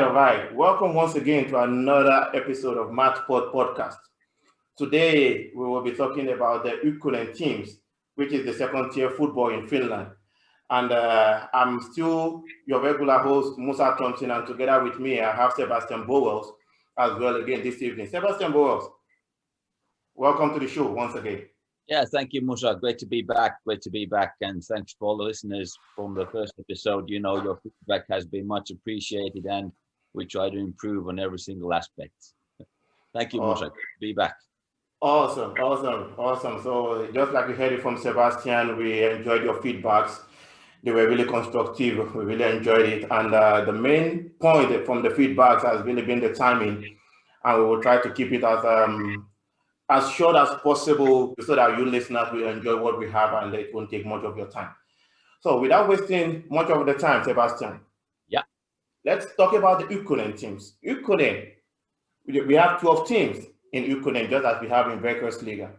All right. Welcome once again to another episode of MatchPod Podcast. Today, we will be talking about the Ykkönen teams, which is the second tier football in Finland. And I'm still your regular host, Musa Thompson, and together with me, I have Sebastian Bowles as well again this evening. Sebastian Bowles, welcome to the show once again. Yeah, thank you, Musa. Great to be back. And thanks for all the listeners from the first episode. You know, your feedback has been much appreciated, and we try to improve on every single aspect. Thank you, Musa. Good to be back. Awesome. So just like we heard it from Sebastian, we enjoyed your feedbacks. They were really constructive. We really enjoyed it. And the main point from the feedbacks has really been the timing. And we will try to keep it as short as possible so that you listeners will enjoy what we have and it won't take much of your time. So without wasting much of the time, Sebastian. Yeah. Let's talk about the Ykkönen teams. Ykkönen, we have 12 teams in Ykkönen, just as we have in Veikkausliiga.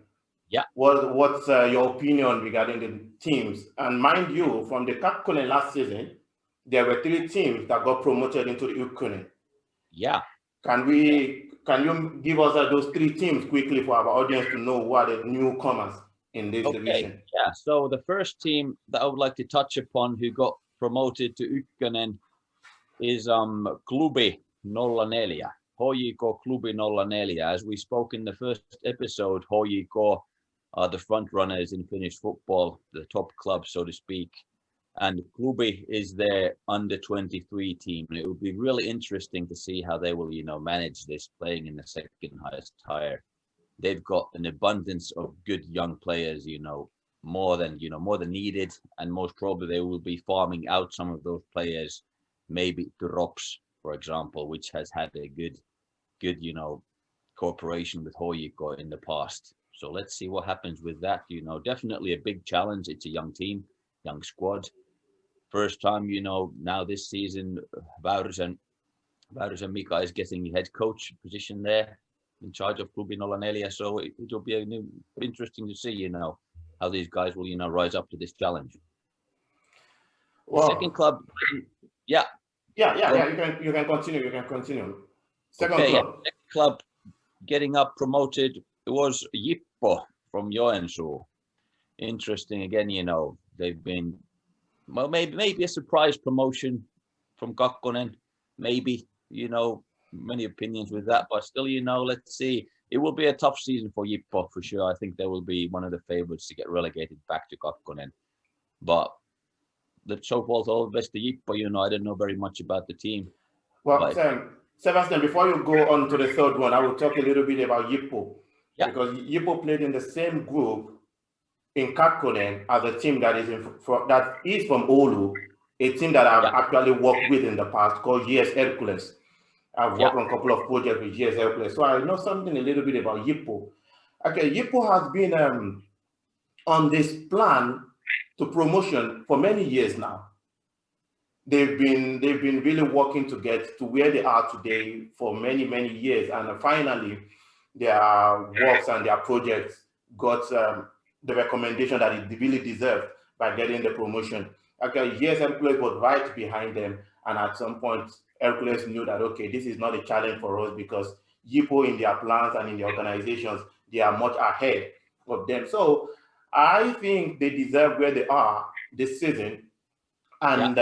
Yeah. What's your opinion regarding the teams? And mind you, from the Ykkönen last season, there were 3 teams that got promoted into the Ykkönen. Yeah. Can you give us those 3 teams quickly for our audience to know who are the newcomers in this division? Yeah. So the first team that I would like to touch upon who got promoted to Ykkönen is Klubi 04. HJK Klubi 04. As we spoke in the first episode, HJK are the front runners in Finnish football, the top club, so to speak. And Klubi is their under 23 team. And it will be really interesting to see how they will, manage this playing in the second highest tier. They've got an abundance of good young players, more than needed. And most probably they will be farming out some of those players, maybe to Rops, for example, which has had a good, cooperation with HJK in the past. So let's see what happens with that. Definitely a big challenge. It's a young team, young squad. First time, now this season, Väyrysen Mika is getting the head coach position there in charge of Klubi 04. So it will be interesting to see, how these guys will, rise up to this challenge. Well, the second club, yeah. You can continue. Second club getting up promoted was Jippo from Joensuu. Interesting again, they've been maybe a surprise promotion from Kakkonen, maybe, many opinions with that, but still, let's see. It will be a tough season for Jippo for sure. I think they will be one of the favorites to get relegated back to Kakkonen. But let's hope all the best to Jippo. I don't know very much about the team. Well, Sebastian, before you go on to the third one, I will talk a little bit about Jippo. Yeah. Because Jippo played in the same group in Kakkonen as a team that is from Oulu, a team that I've actually worked with in the past called GS Hercules. I've worked on a couple of projects with GS Hercules, so I know something a little bit about Jippo. Okay, Jippo has been on this plan to promotion for many years now. They've been really working to get to where they are today for many years, and finally their works and their projects got the recommendation that it really deserved by getting the promotion. Okay, yes, Hercules was right behind them, and at some point Hercules knew that, okay, this is not a challenge for us because Jippo in their plans and in the organizations, they are much ahead of them. So I think they deserve where they are this season. And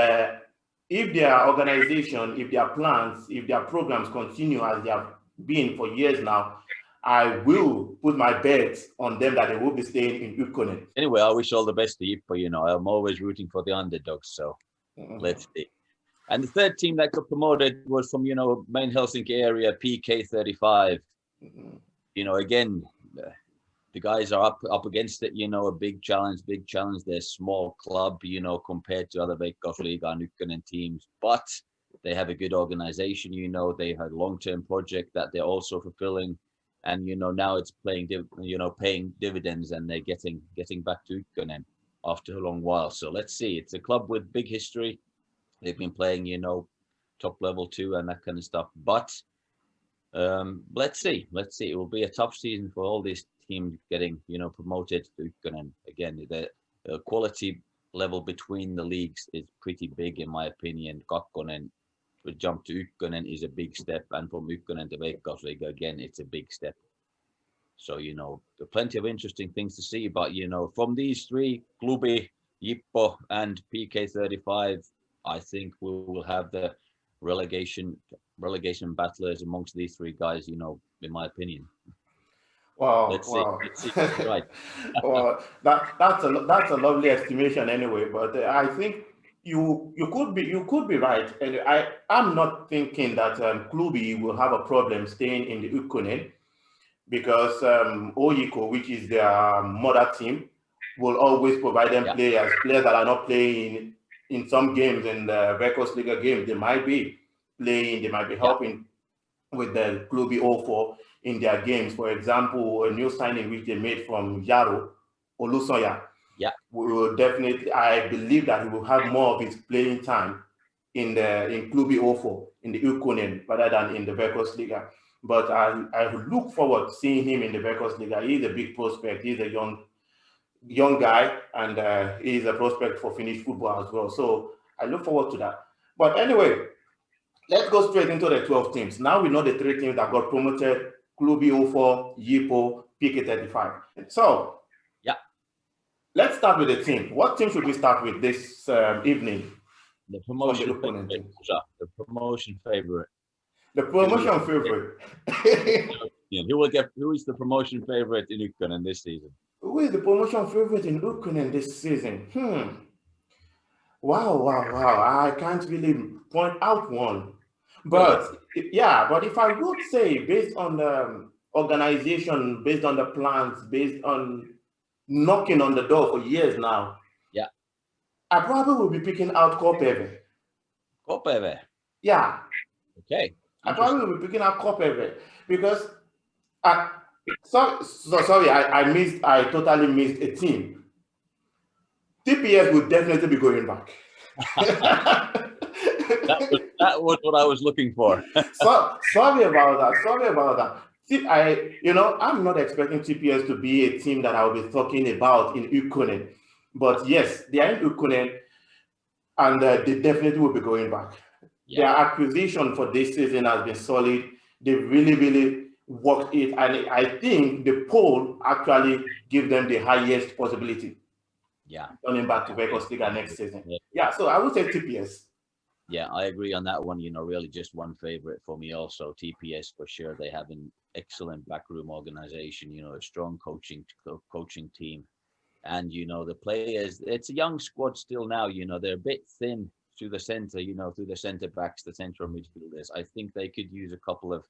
if their organization, if their plans, if their programs continue as they have been for years now, I will put my bets on them that they will be staying in Ykkönen. Anyway, I wish all the best to Jippo. I'm always rooting for the underdogs, so let's see. And the third team that got promoted was from, main Helsinki area, PK35. Again, the guys are up against it, a big challenge. They're a small club, compared to other Veikkausliiga and Ykkönen teams. But they have a good organization, they had a long-term project that they're also fulfilling. And, now it's paying dividends, and they're getting back to Ykkönen after a long while. So let's see. It's a club with big history. They've been playing, top level 2 and that kind of stuff. But let's see. It will be a tough season for all these teams getting, promoted to Ykkönen. Again, the quality level between the leagues is pretty big, in my opinion. Kakkonen the jump to Ykkönen is a big step, and from Ykkönen to Veikkausliiga again, it's a big step. So, there are plenty of interesting things to see. But, from these three, Klubi, Jippo, and PK35, I think we will have the relegation battlers amongst these three guys, in my opinion. Wow, Let's wow. see. Right. Well, that's a lovely estimation anyway. But I think you could be right, and I'm not thinking that Klubi will have a problem staying in the Ykkönen, because Oyiko, which is their mother team, will always provide them players that are not playing in some games, in the Veikkausliiga games. They might be playing, they might be helping with the Klubi 04 in their games. For example, a new signing which they made from Yaro, Olusoya. Yeah. We will definitely, I believe that he will have more of his playing time in Klubi 04, in the Ykkönen, rather than in the Veikkausliiga. But I look forward to seeing him in the Veikkausliiga. He's a big prospect. He's a young guy, and he's a prospect for Finnish football as well. So I look forward to that. But anyway, let's go straight into the 12 teams. Now we know the three teams that got promoted: Klubi 04, Jippo, PK35. So let's start with the team. What team should we start with this evening? The promotion favorite. The promotion favorite. The promotion favorite. Who is the promotion favorite in Ykkönen this season? Who is the promotion favorite in Ykkönen this season? Wow. I can't really point out one. But but if I would say, based on the organization, based on the plans, based on knocking on the door for years now, I probably will be picking out Kopeve. Kopeve? Yeah. Okay. I probably will be picking out Kopeve because sorry, I totally missed a team. TPS would definitely be going back. that was what I was looking for. Sorry about that. See, I'm not expecting TPS to be a team that I'll be talking about in Ykkönen. But yes, they are in Ykkönen, and they definitely will be going back. Their acquisition for this season has been solid. They really worked it, and I think the poll actually gives them the highest possibility. Turning back to Veikkausliiga next season. So I would say TPS. Yeah, I agree on that one. Really just one favorite for me also. TPS for sure. They have an excellent backroom organization, a strong coaching team. And, the players, it's a young squad still now, they're a bit thin through the center, through the center backs, the central midfielders. I think they could use a couple of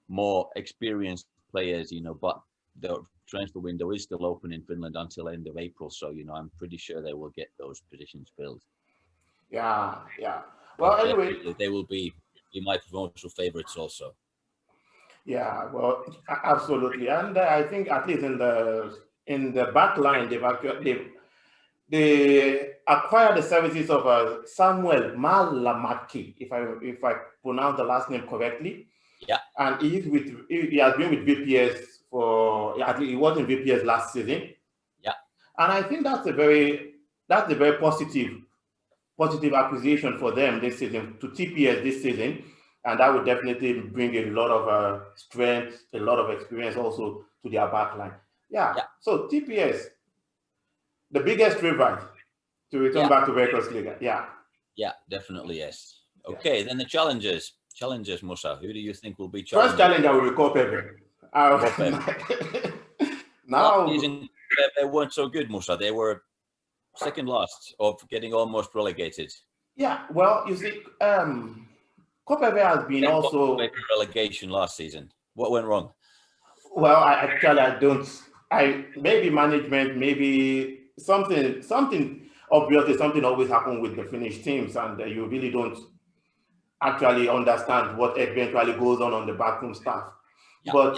more experienced players, but the transfer window is still open in Finland until end of April. So, I'm pretty sure they will get those positions filled. Yeah. Well, anyway, they will be my promotional favorites also. Yeah, well, absolutely, and I think at least in the back line, they acquired the services of Samuel Malamaki, if I pronounce the last name correctly. Yeah, and he has been with VPS for at least he was in VPS last season. Yeah, and I think that's a very positive acquisition for them this season, to TPS this season, and that would definitely bring a lot of strength, a lot of experience also to their backline. Yeah. So TPS, the biggest favorite to return back to Veikkausliiga. Yeah, definitely yes. Okay, then the challengers, Musa. Who do you think will be challengers? First challenger will be Kopeve. Now, they weren't so good, Musa. They were second last, of getting almost relegated. Yeah, well, you see, Kopeve has been also relegation last season. What went wrong? Well, I don't. Maybe management, maybe something. Obviously, something always happens with the Finnish teams, and you really don't actually understand what eventually goes on the backroom staff. But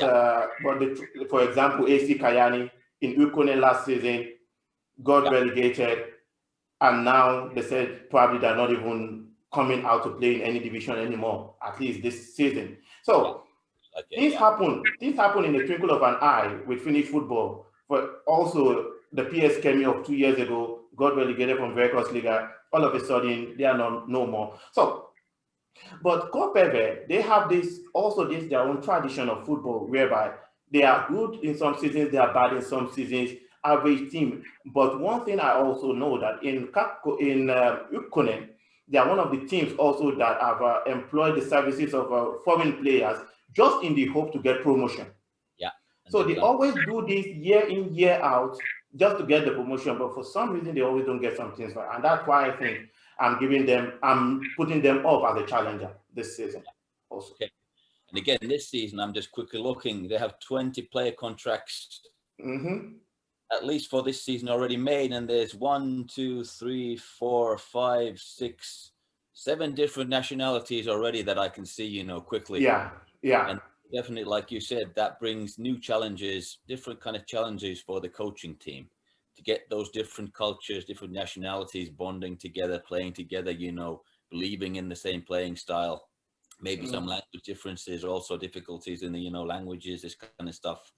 for example, AC Kayani in Ykkönen last season got relegated, and now they said probably they're not even coming out to play in any division anymore, at least this season. So things happen in the twinkle of an eye with Finnish football. But also the PS Kemi of 2 years ago got relegated from Veikkausliiga. All of a sudden they are no more. So But Kopeve, they have this also this their own tradition of football whereby they are good in some seasons, they are bad in some seasons, average team. But one thing I also know that in Ykkönen, they are one of the teams also that have employed the services of foreign players just in the hope to get promotion. Yeah. So they always do this year in, year out just to get the promotion. But for some reason, they always don't get some things right. And that's why I think I'm putting them up as a challenger this season also. Okay. And again, this season, I'm just quickly looking, they have 20 player contracts, at least for this season already made. And there's 1, 2, 3, 4, 5, 6, 7 different nationalities already that I can see, you know, quickly. Yeah. And definitely, like you said, that brings new challenges, different kind of challenges for the coaching team to get those different cultures, different nationalities bonding together, playing together, you know, believing in the same playing style. Maybe some language differences, also difficulties in the, you know, languages, this kind of stuff.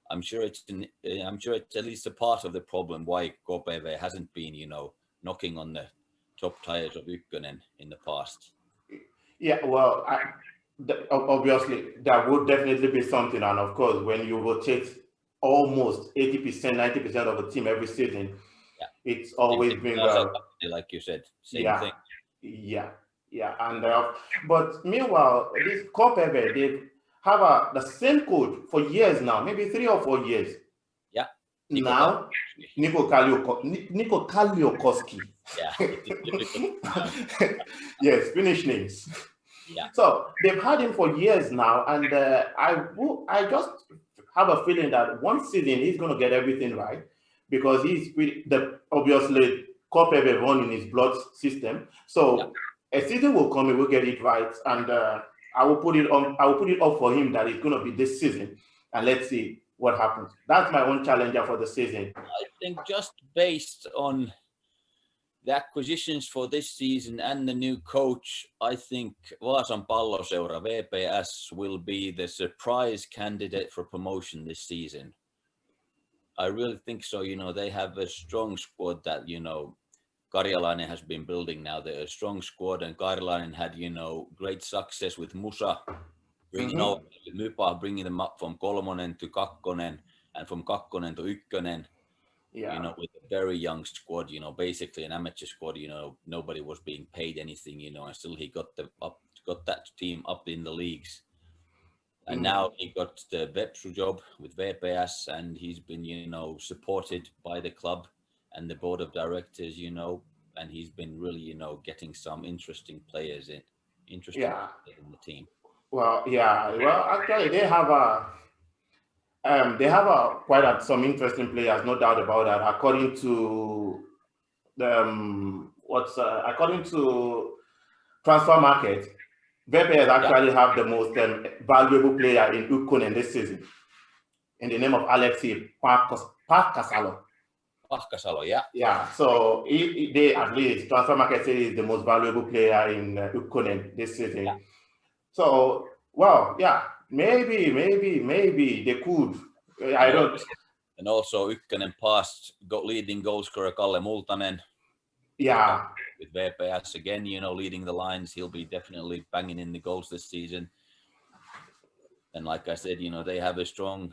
I'm sure it's at least a part of the problem why Kopeve hasn't been, you know, knocking on the top tiers of Ykkönen in the past. Yeah, well, obviously that would definitely be something, and of course, when you rotate almost 80%, 90% of the team every season, it's always been like you said, same thing. Yeah, and but meanwhile, this Kopeve, they have the same coach for years now, maybe 3 or 4 years. Yeah. Now, Niko Kaliokowski. Yeah. Yes, Finnish names. Yeah. So they've had him for years now, and I just have a feeling that one season he's going to get everything right because obviously Kopeve run in his blood system. So a season will come, he will get it right, and I will put it up for him that it's going to be this season, and let's see what happens. That's my own challenger for the season. I think just based on the acquisitions for this season and the new coach, I think Vaasan Palloseura, VPS, will be the surprise candidate for promotion this season. I really think so. You know, they have a strong squad that, you know, Karjalainen has been building now. They're a strong squad, and Karjalainen had, you know, great success with Musa, bringing them up from Kolmonen to Kakkonen and from Kakkonen to Ykkönen. Yeah. You know, with a very young squad, you know, basically an amateur squad, you know, nobody was being paid anything, you know, and still he got that team up in the leagues. And now he got the Vepsu job with VPS, and he's been, you know, supported by the club and the board of directors, you know, and he's been really, you know, getting some interesting players in the team. Well, actually they have some interesting players, no doubt about that. According to according to transfer market, VPS actually have the most valuable player in Ykkönen this season, in the name of Alexei Pahkasalo. Yeah. So they at least transfer market says he's the most valuable player in Ykkönen this season. Yeah. So maybe they could. I don't. And also Ykkönen past leading goal scorer Kalle Multanen. Yeah. With VPS again, you know, leading the lines, he'll be definitely banging in the goals this season. And like I said, you know, they have a strong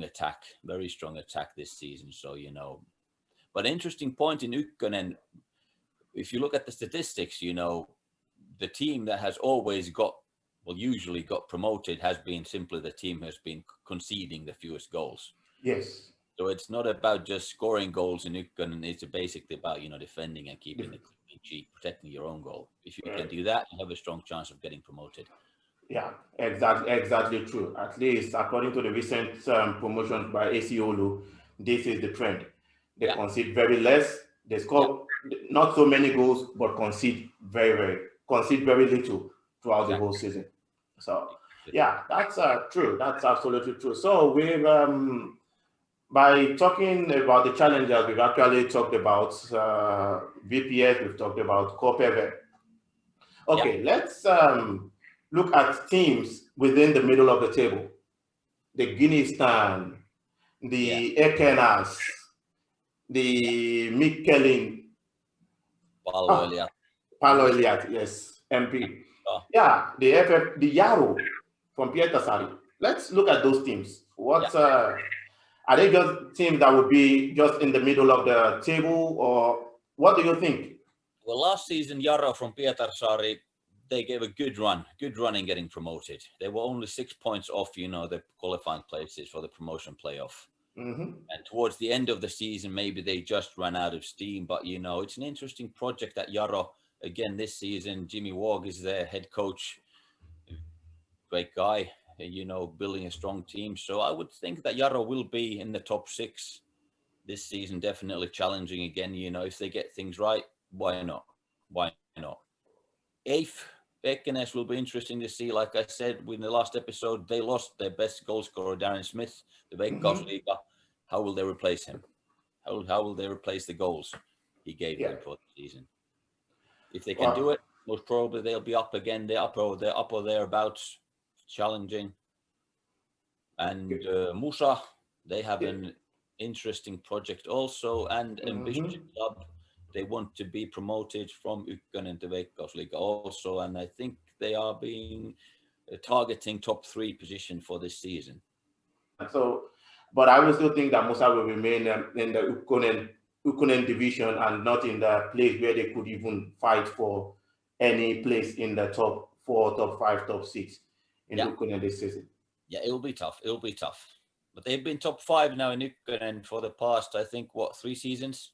attack, very strong attack this season. So, you know, but interesting point in Ykkönen, if you look at the statistics, you know, the team that has usually got promoted has been simply the team has been conceding the fewest goals. Yes. So it's not about just scoring goals in Ykkönen. It's basically about, you know, defending and keeping the clean sheet, protecting your own goal. If you can do that, you have a strong chance of getting promoted. Yeah, exactly true. At least according to the recent promotions by AC Oulu, this is the trend. They concede very less. They score not so many goals, but concede very little throughout the whole season. So yeah, that's true. That's absolutely true. So we've by talking about the challenges, we've actually talked about VPS. We've talked about Kopeve. Okay, let's look at teams within the middle of the table. The Guineastan, the Ekenas, the Mikkelin. Pallo Eliat, yes. MP. Oh. Yeah, the the Yaro from Pietasari. Let's look at those teams. What are they just teams that would be just in the middle of the table, or what do you think? Well, last season, Jaro from Pietarsaari, they gave a good run in getting promoted. They were only 6 points off, the qualifying places for the promotion playoff. And towards the end of the season, maybe they just ran out of steam. But, it's an interesting project at Jaro. Again, this season, Jimmy Wog is their head coach. Great guy, building a strong team. So I would think that Jaro will be in the top 6 this season, definitely challenging again. If they get things right, why not? Why not? 8th, Ykkönen will be interesting to see. Like I said in the last episode, they lost their best goal scorer, Darren Smith, the Veikkausliiga. How will they replace him? How will they replace the goals he gave them for the season? If they can do it, most probably they'll be up again. They're up or thereabouts, challenging. And Musa, they have an interesting project also, and ambitious club. They want to be promoted from Ykkönen to Veikkausliiga also, and I think they are being targeting top 3 position for this season. So, but I will still think that Musa will remain in the Ykkönen division and not in the place where they could even fight for any place in the top 4, top 5, top 6 in Ykkönen this season. Yeah, it'll be tough. But they've been top 5 now in Ykkönen for the past, I think, 3 seasons?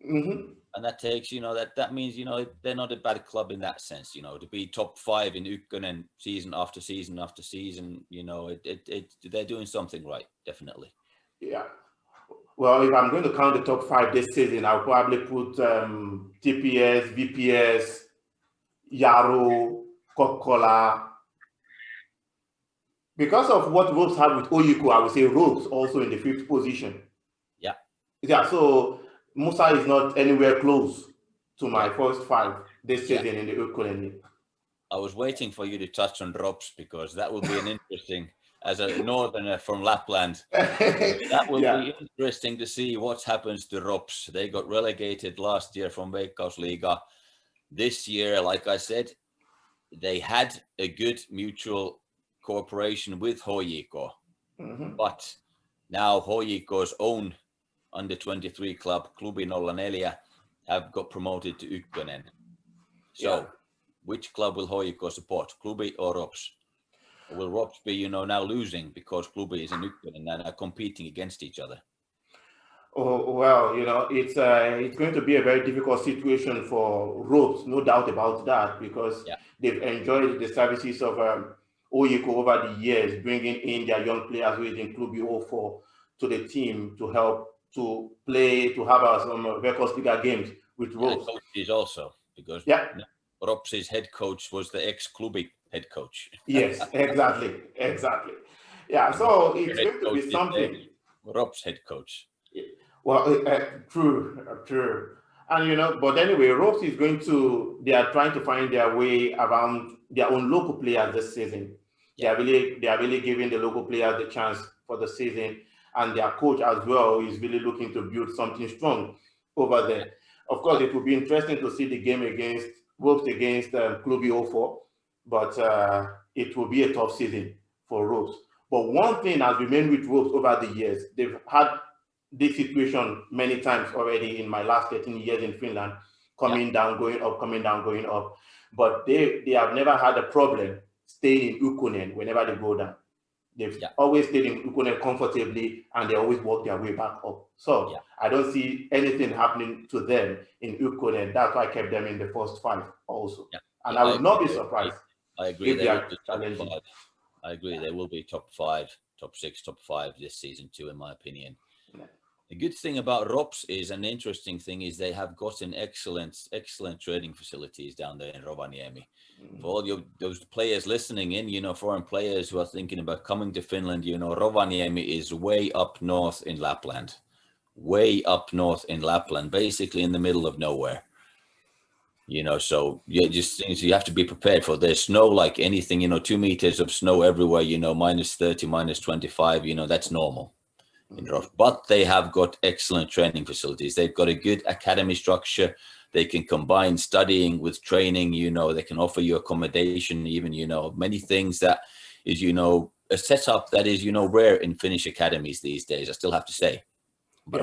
And that takes, that means, they're not a bad club in that sense, to be top 5 in Ykkönen season after season after season, they're doing something right, definitely. Yeah. Well, if I'm going to count the top 5 this season, I'll probably put TPS, VPS, Yaro, Kokkola. Because of what Ropes have with Oyiko, I would say Ropes also in the 5th position. Yeah, so Musa is not anywhere close to my first 5 this season in the Ykkönen League. I was waiting for you to touch on Ropes because that would be an interesting, as a northerner from Lapland, that will be interesting to see what happens to Ropes. They got relegated last year from Veikkausliiga. This year, like I said, they had a good mutual cooperation with Hoyiko. But now Hoyiko's own under-23 club, Klubi 04, have got promoted to Ykkönen. So, which club will Hoyiko support, Klubi or Ropes? Or will Ropes be, now losing because Klubi is in Ykkönen and are competing against each other? Oh, well, it's going to be a very difficult situation for Ropes, no doubt about that, because they've enjoyed the services of Oyiko over the years, bringing in their young players who is in Klubi 04 to the team to help to play, to have some Veikkausliiga games with Ropes. Coaches also, because Ropes' head coach was the ex-Klubi head coach. Yes, exactly. Yeah, so it's going to be something. Ropes' head coach. Well, true. And, but anyway, Ropes is they are trying to find their way around their own local players this season. They are really giving the local players the chance for the season. And their coach as well is really looking to build something strong over there. Of course, it will be interesting to see the game against Ropes against Klubi 04, but it will be a tough season for Ropes. But one thing has remained with Ropes over the years, they've had this situation many times already in my last 13 years in Finland, coming down, going up, coming down, going up. But they have never had a problem staying in Ykkönen whenever they go down. They've always stayed in Ykkönen comfortably, and they always work their way back up. So I don't see anything happening to them in Ykkönen. That's why I kept them in the first 5 also. And I would not be surprised. I agree. They will be top 5. I agree. They will be top 5, top 6, top 5 this season too, in my opinion. The good thing about Ropes is, an interesting thing is, they have gotten excellent training facilities down there in Rovaniemi. For all those players listening in, foreign players who are thinking about coming to Finland, Rovaniemi is way up north in Lapland. Basically in the middle of nowhere. So you have to be prepared for there's snow like anything, 2 meters of snow everywhere, -30, -25, that's normal. in Rough, but they have got excellent training facilities. They've got a good academy structure. They can combine studying with training, they can offer you accommodation, even, many things that is, a setup that is, rare in Finnish academies these days, I still have to say. But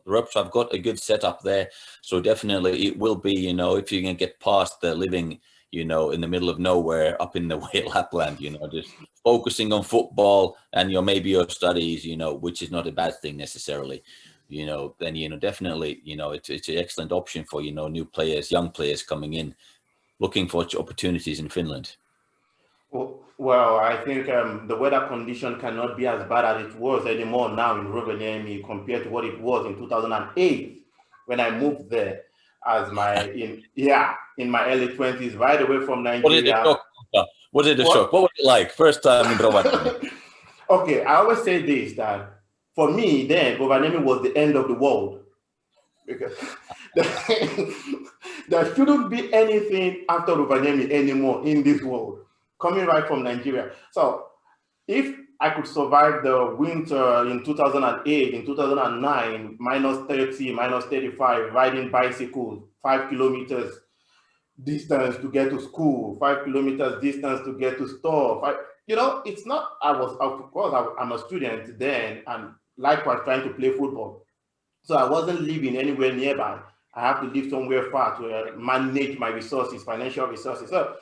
Rups have got a good setup there. So definitely it will be, if you can get past the living, in the middle of nowhere up in the way Lapland, just focusing on football and maybe your studies, which is not a bad thing necessarily, then, definitely, it's an excellent option for, new players, young players coming in, looking for opportunities in Finland. Well, I think the weather condition cannot be as bad as it was anymore now in Rovaniemi compared to what it was in 2008 when I moved there as in my early 20s, right away from Nigeria. Was it a shock? What was it like first time in Rovaniemi? Okay, I always say this, that for me then Rovaniemi was the end of the world, because there shouldn't be anything after Rovaniemi anymore in this world, coming right from Nigeria. So if I could survive the winter in 2008, in 2009, minus 30, minus 35, riding bicycles, 5 kilometers distance to get to school, 5 kilometers distance to get to store. It's not, of course, I'm a student then, and likewise trying to play football. So I wasn't living anywhere nearby. I have to live somewhere far to manage my resources, financial resources. So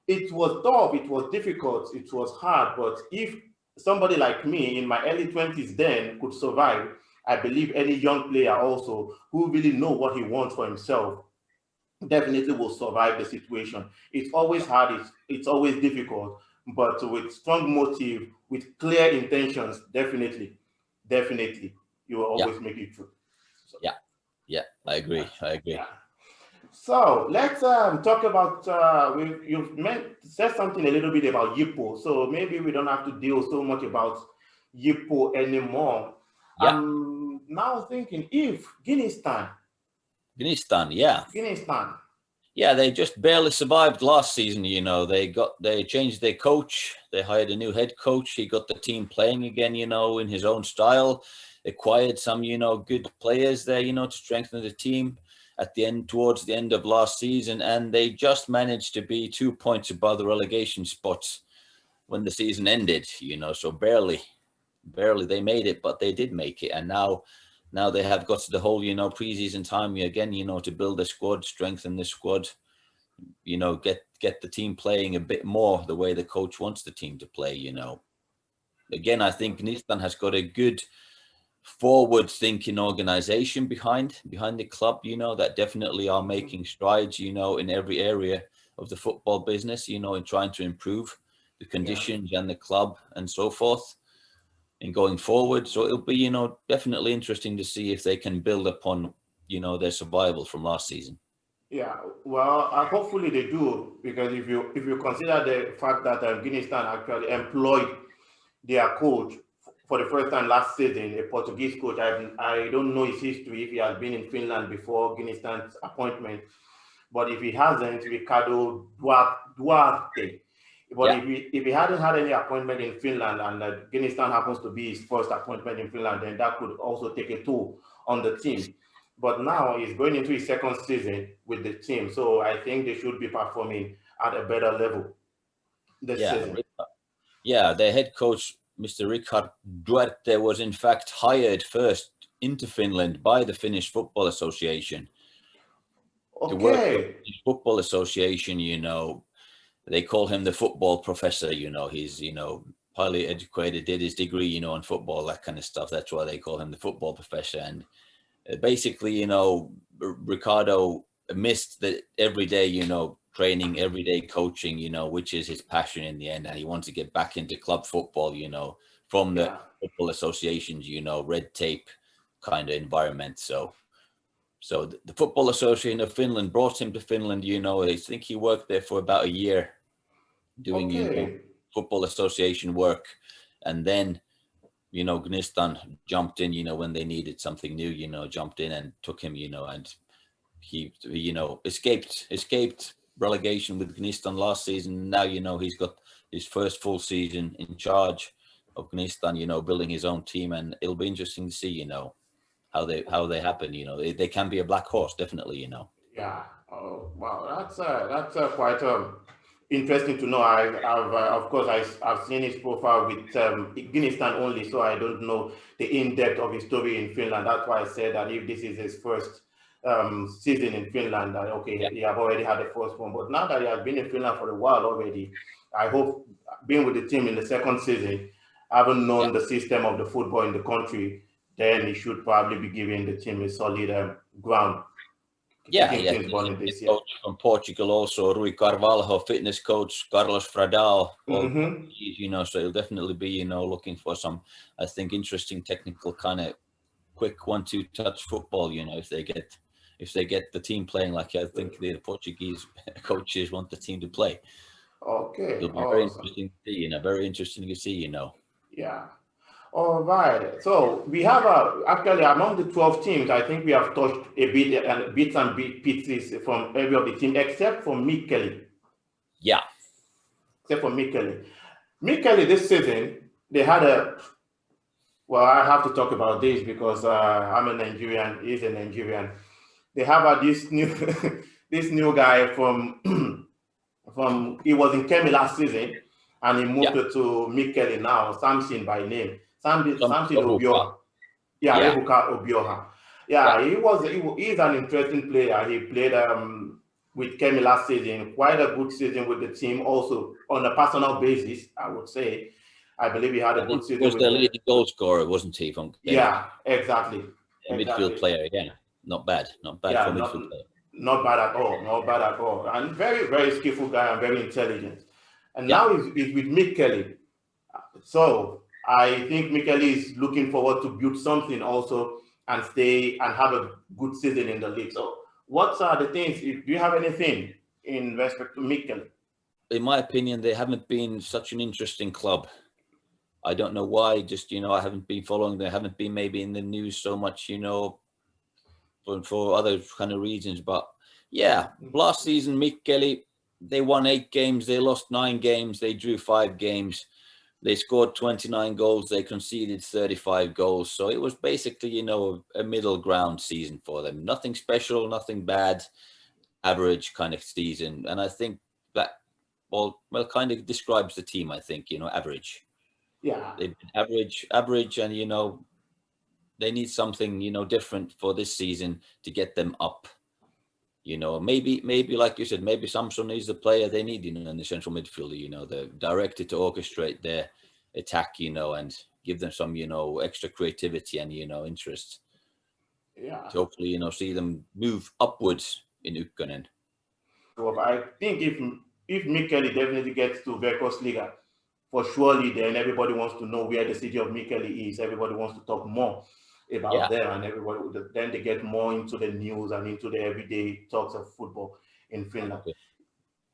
it was tough, it was difficult, it was hard. But if somebody like me in my early 20s then could survive, I believe any young player also who really know what he wants for himself definitely will survive the situation. It's always hard, it's always difficult, but with strong motive, with clear intentions, definitely, you will always make it through. So, yeah, I agree. Yeah. So let's talk about, you've said something a little bit about Yippo, so maybe we don't have to deal so much about Yippo anymore. Yeah. I'm now thinking if Guineastan. Yeah, they just barely survived last season. They changed their coach. They hired a new head coach. He got the team playing again, in his own style. Acquired some, good players there, to strengthen the team towards the end of last season. And they just managed to be 2 points above the relegation spots when the season ended, so barely they made it, but they did make it. And now they have got the whole, preseason time again, to build a squad, strengthen the squad, get the team playing a bit more the way the coach wants the team to play, Again, I think Nistan has got a good forward-thinking organization behind the club, that definitely are making strides, in every area of the football business, in trying to improve the conditions and the club and so forth. And going forward, so it'll be definitely interesting to see if they can build upon their survival from last season. Yeah, well, hopefully they do, because if you consider the fact that Guineastan actually employed their coach for the first time last season, a Portuguese coach. I don't know his history, if he has been in Finland before Guineastan's appointment, but if he hasn't, Ricardo Duarte. But if he hadn't had any appointment in Finland, and Guineastan happens to be his first appointment in Finland, then that could also take a toll on the team. But now he's going into his second season with the team, so I think they should be performing at a better level this season. Yeah, their head coach, Mr. Richard Duarte, was in fact hired first into Finland by the Finnish Football Association. Okay. To work with the Finnish Football Association, they call him the football professor, he's, highly educated, did his degree, in football, that kind of stuff. That's why they call him the football professor. And basically, Ricardo missed the everyday, training, everyday coaching, which is his passion in the end. And he wants to get back into club football, from the football associations, red tape kind of environment. So the Football Association of Finland brought him to Finland, I think he worked there for about a year doing, Football Association work. And then, Gnistan jumped in, when they needed something new, jumped in and took him, and he escaped relegation with Gnistan last season. Now, he's got his first full season in charge, Afghanistan, building his own team, and it'll be interesting to see, how they happen. They can be a black horse, definitely. Yeah. Oh, wow. That's quite interesting to know. I've of course I've seen his profile with Afghanistan only, so I don't know the in-depth of his story in Finland. That's why I said that if this is his first season in Finland, that okay, Yeah. he have already had the first one. But now that he has been in Finland for a while already, I hope being with the team in the second season, having known the system of the football in the country, then he should probably be giving the team a solid ground. Yeah, Keeping yeah. things running this year. Coach from Portugal also, Rui Carvalho, fitness coach, Carlos Fradal, all Mm-hmm. so he'll definitely be, looking for some, I think, interesting technical kind of quick 1-2 touch football, if they get the team playing like I think the Portuguese coaches want the team to play. Okay, It'll be very awesome. interesting to see, very interesting to see, Yeah. All right. So we have actually among the 12 teams, I think we have touched a bit and bits and pieces from every of the team except for Mikkeli. Yeah. Except for Mikkeli. Mikkeli this season, they had well, I have to talk about this because I'm a Nigerian, he's a Nigerian. They have this new this new guy from he was in Kemi last season and he moved to Mikkeli now, Samson by name. Samson Obioha. Yeah, Ebuka Obioha. Yeah, he's an interesting player. He played with Kemi last season, quite a good season with the team. Also on a personal basis, I would say. I believe he had a good season. He was the leading goal scorer, wasn't he? From Kemi? Yeah, exactly. A midfield player, not bad for midfield player. Not bad at all. Not bad at all. And very, very skillful guy and very intelligent. And now he's with Mikkeli. So I think Mikkeli is looking forward to build something also and stay and have a good season in the league. So what are the things? Do you have anything in respect to Mikkeli? In my opinion, they haven't been such an interesting club. I don't know why. Just I haven't been following. They haven't been maybe in the news so much. For other kind of reasons. But yeah, last season, Mikkeli, they won 8 games. They lost 9 games. They drew 5 games. They scored 29 goals. They conceded 35 goals. So it was basically, a middle ground season for them. Nothing special, nothing bad, average kind of season. And I think that, well, kind of describes the team, I think, average. Yeah. They've been average, and, they need something, different for this season to get them up. Maybe like you said, maybe Samson is the player they need, in the central midfield, the director to orchestrate their attack, and give them some, extra creativity and, interest. Yeah. To hopefully, see them move upwards in Ykkönen. So I think if Mikkeli definitely gets to Veikkausliiga, for surely then everybody wants to know where the city of Mikkeli is. Everybody wants to talk more about them, and everybody then they get more into the news and into the everyday talks of football in Finland.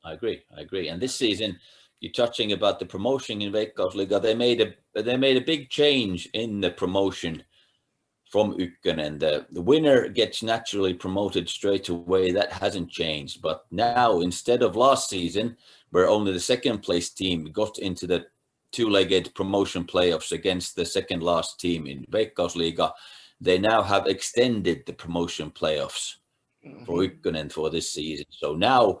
I agree. And this season, you're touching about the promotion in Veikkausliiga. They made a big change in the promotion from Ykkönen. The winner gets naturally promoted straight away. That hasn't changed. But now, instead of last season, where only the second place team got into the 2-legged promotion playoffs against the second last team in Veikkausliiga, they now have extended the promotion playoffs for Ykkönen for this season. So now,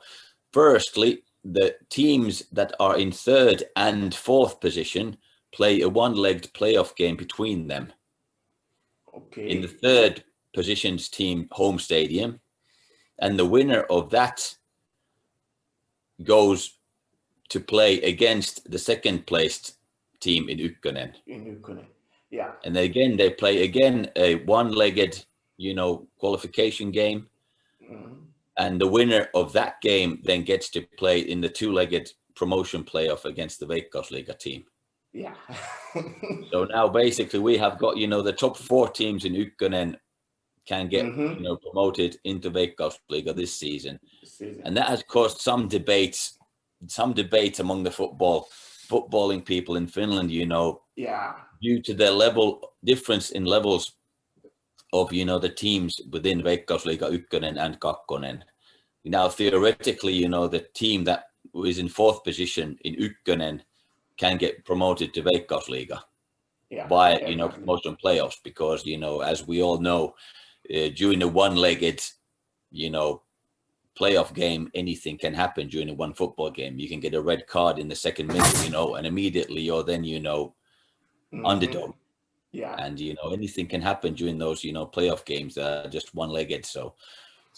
firstly, the teams that are in 3rd and 4th position play a 1-legged playoff game between them. Okay. In the 3rd position's team home stadium, and the winner of that goes to play against the 2nd placed team in Ykkönen. Yeah. And again, they play a 1-legged, qualification game. And the winner of that game then gets to play in the 2-legged promotion playoff against the Veikkausliiga team. Yeah. So now basically we have got, the top 4 teams in Ykkönen can get, promoted into Veikkausliiga this season. And that has caused some debate among the footballing people in Finland, due to the difference in levels of, the teams within Veikkausliiga Ykkönen and Kakkonen. Now, theoretically, the team that is in 4th position in Ykkönen can get promoted to Veikkausliiga Yeah, by exactly. promotion playoffs, because as we all know, during the one-legged playoff game, anything can happen during a one football game. You can get a red card in the second minute, and immediately you're then underdog. Yeah. And anything can happen during those playoff games that are just one-legged. So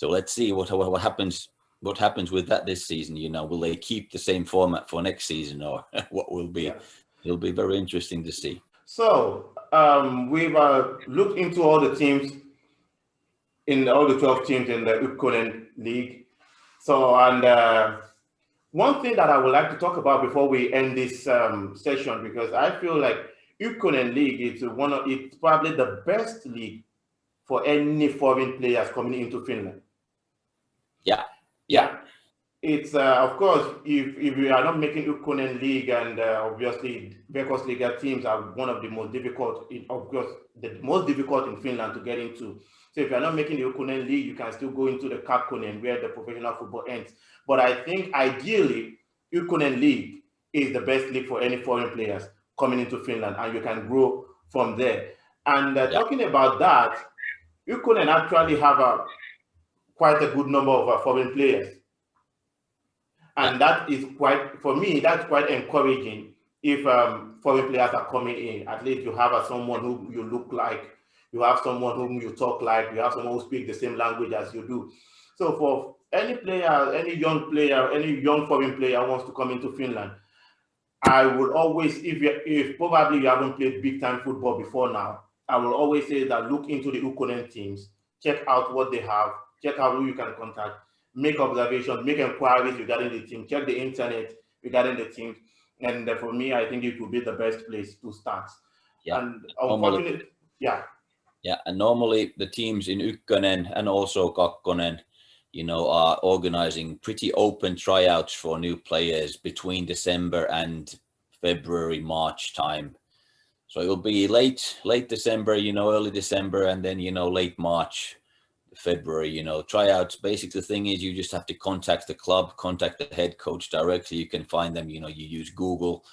let's see what happens. What happens with that this season? Will they keep the same format for next season, or what will be? Yes. It'll be very interesting to see. So we've looked into all the teams in all the 12 teams in the Ykkönen League. So, and one thing that I would like to talk about before we end this session, because I feel like Ykkönen League is it's probably the best league for any foreign players coming into Finland. Yeah. It's of course, if we are not making Ykkönen League, and obviously Veikkausliiga teams are one of the most difficult, the most difficult in Finland to get into. So if you are not making the Ykkönen League, you can still go into the Ykkönen, where the professional football ends. But I think ideally, Ykkönen League is the best league for any foreign players coming into Finland, and you can grow from there. And talking about that, Ykkönen actually have quite a good number of foreign players. And that is quite, for me, that's quite encouraging. If foreign players are coming in, at least you have someone who you look like, you have someone whom you talk like, you have someone who speaks the same language as you do. So for any player, any young foreign player who wants to come into Finland, I would always, if probably you haven't played big time football before now, I will always say that look into the Ykkönen teams, check out what they have, check out who you can contact, make observations, make inquiries regarding the team, check the internet regarding the team. And for me, I think it will be the best place to start. Yeah. And unfortunately, yeah. Yeah, and normally the teams in Ykkönen and also Kakkonen, are organizing pretty open tryouts for new players between December and February, March time. So it will be late December, early December, and then, late March, February, tryouts. Basically, the thing is you just have to contact the club, contact the head coach directly. You can find them, you use Google,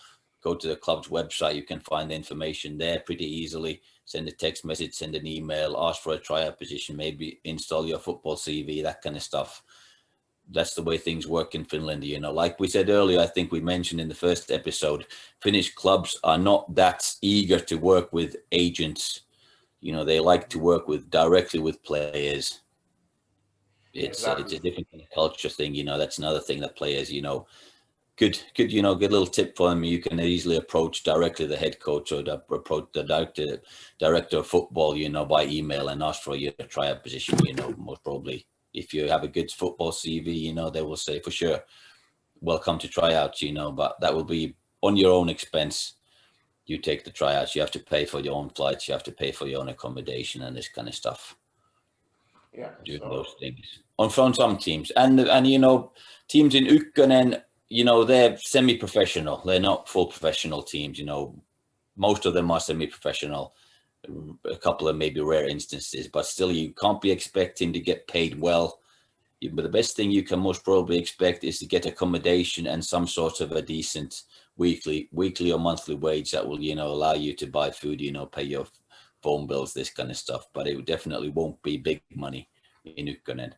go to the club's website. You can find the information there pretty easily. Send a text message, send an email, ask for a tryout position, maybe install your football CV, that kind of stuff. That's the way things work in Finland. Like we said earlier, I think we mentioned in the first episode, Finnish clubs are not that eager to work with agents. They like to work directly with players. It's a different culture thing. That's another thing that players, could get a little tip for them. You can easily approach directly the head coach or approach the director of football, by email and ask for your tryout position. Most probably, if you have a good football CV, they will say for sure, welcome to tryouts. But that will be on your own expense. You take the tryouts. You have to pay for your own flights. You have to pay for your own accommodation and this kind of stuff. Yeah, doing those things on some teams, and teams in Ykkönen. They're semi-professional. They're not full professional teams. Most of them are semi-professional. A couple of maybe rare instances, but still, you can't be expecting to get paid well. But the best thing you can most probably expect is to get accommodation and some sort of a decent weekly or monthly wage that will, allow you to buy food, pay your phone bills, this kind of stuff. But it definitely won't be big money in Ykkönen.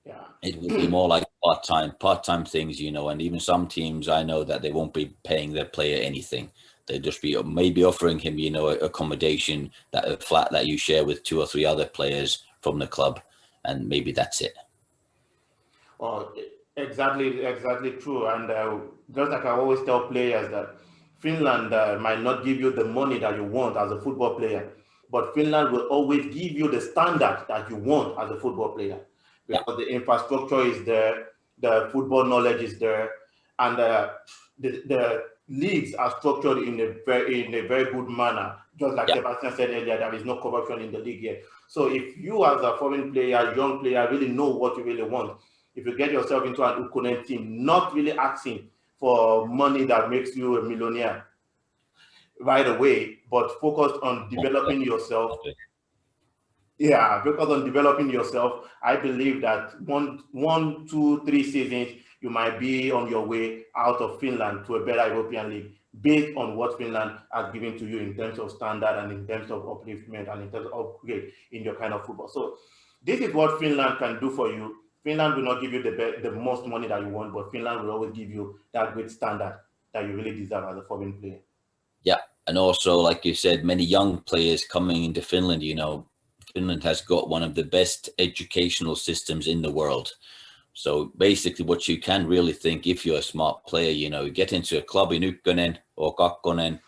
Yeah. It will be more like part-time things, and even some teams I know that they won't be paying their player anything. They'll just be maybe offering him, accommodation, that a flat that you share with 2 or 3 other players from the club, and maybe that's it. Oh, exactly true. And just like I always tell players that Finland might not give you the money that you want as a football player, but Finland will always give you the standard that you want as a football player. Because the infrastructure is there, the football knowledge is there, and the leagues are structured in a very good manner. Just like Sebastian said earlier, there is no corruption in the league yet. So if you as a foreign player, young player, really know what you really want, if you get yourself into an Ykkönen team, not really asking for money that makes you a millionaire right away, but focused on developing yourself. Yeah, because on developing yourself, I believe that 1, 2, 3 seasons, you might be on your way out of Finland to a better European league. based on what Finland has given to you in terms of standard and in terms of upliftment and in terms of upgrade in your kind of football. So this is what Finland can do for you. Finland will not give you the most money that you want, but Finland will always give you that great standard that you really deserve as a foreign player. Yeah, and also, like you said, many young players coming into Finland. Finland has got one of the best educational systems in the world. So basically what you can really think, if you're a smart player, you get into a club in Ykkönen or Kakkonen,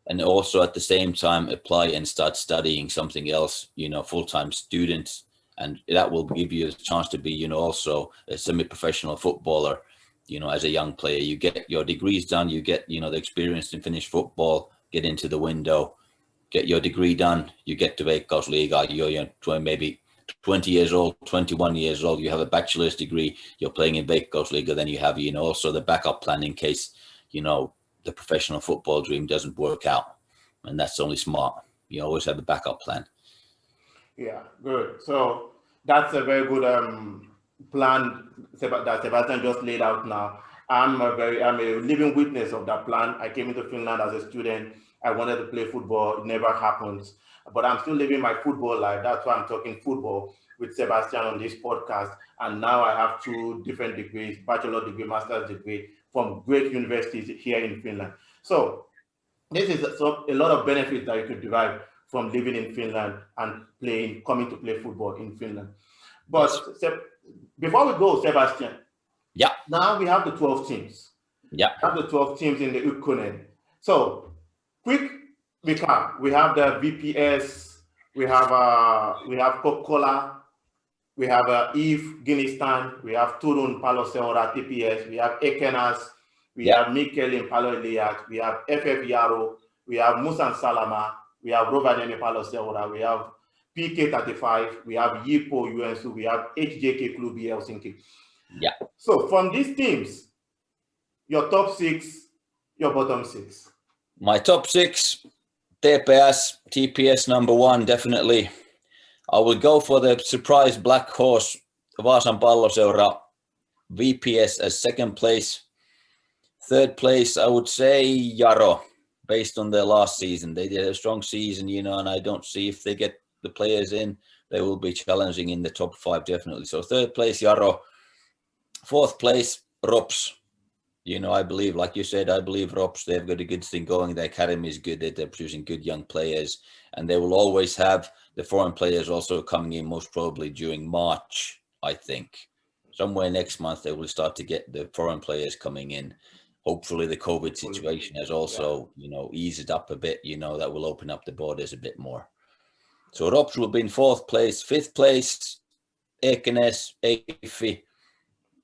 and also at the same time apply and start studying something else, full-time students. And that will give you a chance to be, also a semi-professional footballer, as a young player. You get your degrees done, you get, the experience in Finnish football, get into the window, get your degree done, you get to Veikkausliiga, you're maybe 20 years old, 21 years old, you have a bachelor's degree, you're playing in Veikkausliiga, then you have, also the backup plan in case, the professional football dream doesn't work out. And that's only smart. You always have a backup plan. Yeah, good. So that's a very good plan that Sebastian just laid out now. I'm a living witness of that plan. I came into Finland as a student. I wanted to play football. It never happened. But I'm still living my football life. That's why I'm talking football with Sebastian on this podcast. And now I have 2 different degrees, bachelor degree, master's degree from great universities here in Finland. So this is a lot of benefits that you could derive from living in Finland and coming to play football in Finland. But yes. Before we go, Sebastian, yeah. Now we have the 12 teams. Yeah. We have the 12 teams in the Ykkönen. So quick recap. We have the VPS, we have Kokkola, we have Eve Guineastan, we have Turun Paloseura TPS, we have Ekenas, we have Mikkelin Palo Eliat, we have FF Yaro, we have Musan Salama, we have Rovaniemi Paloseura, we have PK35, we have Yipo UNSU, we have HJK Klubi Helsinki. Yeah. So from these teams, your top 6, your bottom 6. My top 6, TPS number 1, definitely. I would go for the surprise black horse, Vaasan Palloseura, VPS as second place. Third place, I would say Jaro, based on their last season. They did a strong season, and I don't see if they get the players in, they will be challenging in the top 5, definitely. So third place, Jaro. Fourth place, Rops. I believe, like you said, I believe Rops, they've got a good thing going. Their academy is good. They're producing good young players. And they will always have the foreign players also coming in, most probably during March, I think. Somewhere next month, they will start to get the foreign players coming in. Hopefully, the COVID situation has also, eased up a bit. That will open up the borders a bit more. So Rops will be in 4th place. 5th place, Ekenes, Eifi.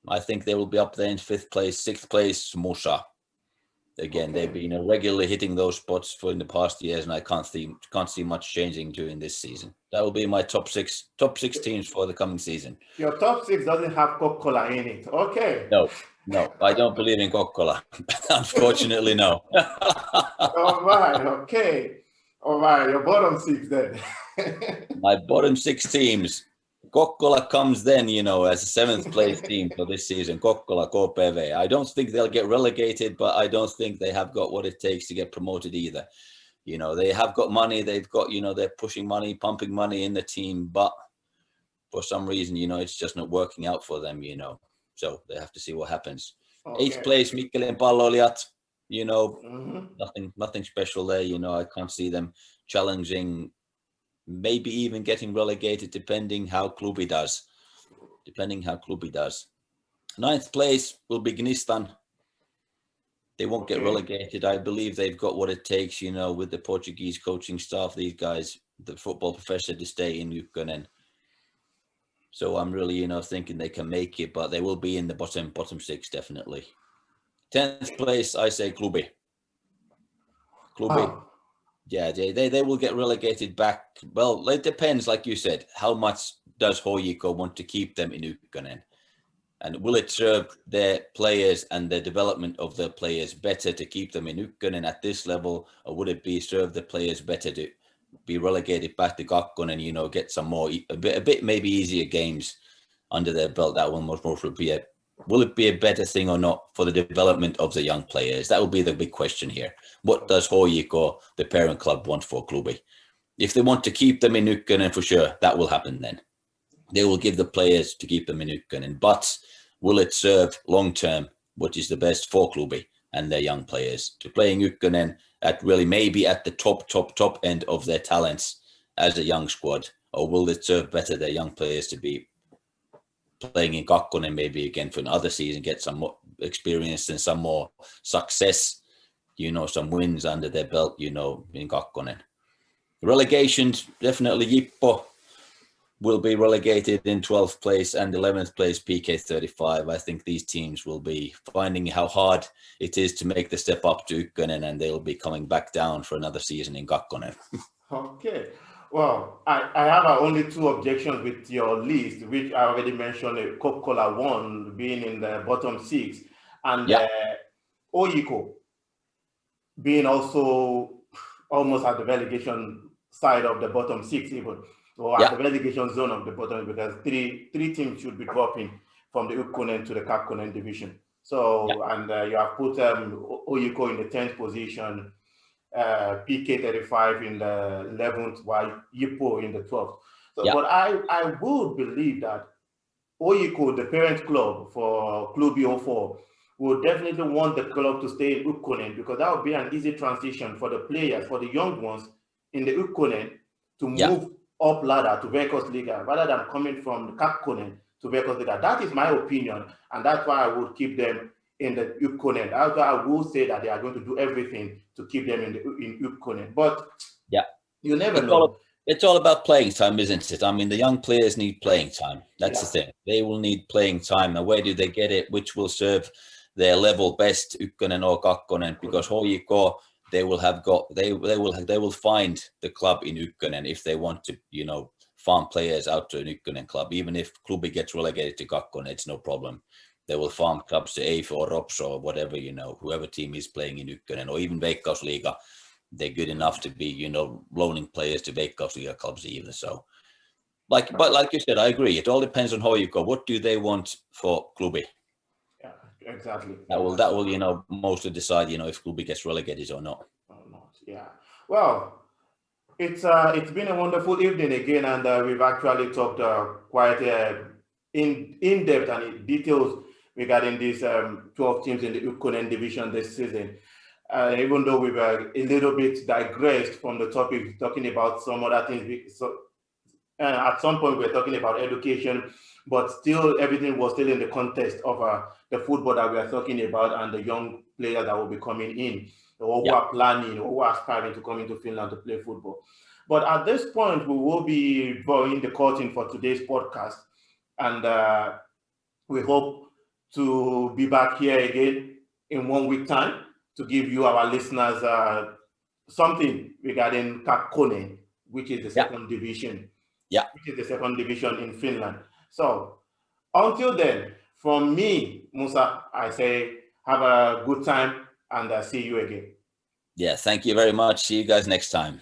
I think they will be up there in 5th place. 6th place, Musa. Again, they've been regularly hitting those spots in the past years, and I can't see much changing during this season. That will be my top six teams for the coming season. Your top 6 doesn't have Kokkola in it. Okay. No, I don't believe in Kokkola. Unfortunately, no. All right. Okay. All right. Your bottom 6 then. My bottom 6 teams. Kokkola comes then, as a 7th place team for this season. Kokkola, KPV. I don't think they'll get relegated, but I don't think they have got what it takes to get promoted either. They have got money. They've got, they're pushing money, pumping money in the team, but for some reason, it's just not working out for them, So they have to see what happens. Okay. 8th place, Mikkelin Pallolijat. Nothing special there. I can't see them challenging, maybe even getting relegated, depending how Klubi does. 9th place will be Gnistan. They won't get relegated. I believe they've got what it takes, with the Portuguese coaching staff, these guys, the football professor, to stay in Ykkönen. So I'm really, thinking they can make it, but they will be in the bottom 6, definitely. 10th place, I say Klubi. Wow. Yeah, they will get relegated back. Well, it depends, like you said, how much does Hoyiko want to keep them in Ykkönen? And will it serve their players and the development of their players better to keep them in Ykkönen at this level, or would it be serve the players better to be relegated back to Kakkonen, get some more, a bit maybe easier games under their belt? That will most probably be will it be a better thing or not for the development of the young players? That will be the big question here. What does HJK, the parent club, want for Klubi? If they want to keep them in Ykkönen, for sure, that will happen then. They will give the players to keep them in Ykkönen. But will it serve long-term, what is the best for Klubi and their young players to play in Ykkönen at really maybe at the top end of their talents as a young squad? Or will it serve better their young players to be playing in Kakkonen maybe again for another season, get some more experience and some more success, some wins under their belt, in Kakkonen. Relegations, definitely Jippo will be relegated in 12th place and 11th place PK35. I think these teams will be finding how hard it is to make the step up to Ykkönen, and they'll be coming back down for another season in Kakkonen. Okay. Well, I have only two objections with your list, which I already mentioned, Coca-Cola 1 being in the bottom 6, and HJK being also almost at the relegation side of the bottom 6 even, or at the relegation zone of the bottom, because three teams should be dropping from the Ykkönen to the Kakkonen division. So, and you have put HJK in the 10th position, PK35 in the 11th, while Jippo in the 12th. So, but I would believe that HJK, the parent club for Klubi 04, would definitely want the club to stay in Ykkönen, because that would be an easy transition for the players, for the young ones in the Ykkönen to move up ladder to Veikkausliiga rather than coming from Kakkonen to Veikkausliiga. That is my opinion, and that's why I would keep them in the Ykkönen. That's why I will say that they are going to do everything to keep them in Ykkönen. But you never know. It's all about playing time, isn't it? I mean, the young players need playing time. That's the thing. They will need playing time. And where do they get it? Which will serve their level best, Ykkönen or Kakkonen? Because HJK, they will find the club in Ykkönen if they want to, farm players out to an Ykkönen club. Even if Klubi gets relegated to Kakkonen, it's no problem. They will farm clubs to AIF or ROPS or whatever, whoever team is playing in Ykkönen, or even Veikkausliiga. They're good enough to be, loaning players to Veikkausliiga clubs even. So, but like you said, I agree. It all depends on HJK. What do they want for Klubi? Yeah, exactly. That will, mostly decide, if Klubi gets relegated or not. Yeah. Well, it's been a wonderful evening again, and we've actually talked quite in depth and in details regarding these 12 teams in the Ykkönen division this season. Even though we were a little bit digressed from the topic, talking about some other things. So at some point, we're talking about education, but still everything was still in the context of the football that we are talking about and the young players that will be coming in, or who are planning or who are aspiring to come into Finland to play football. But at this point, we will be drawing the curtain for today's podcast, and we hope to be back here again in 1 week time to give you, our listeners, something regarding Kakkonen, which is the second division. Which is the second division in Finland. So until then, from me, Musa, I say have a good time, and see you again. Yeah, thank you very much. See you guys next time.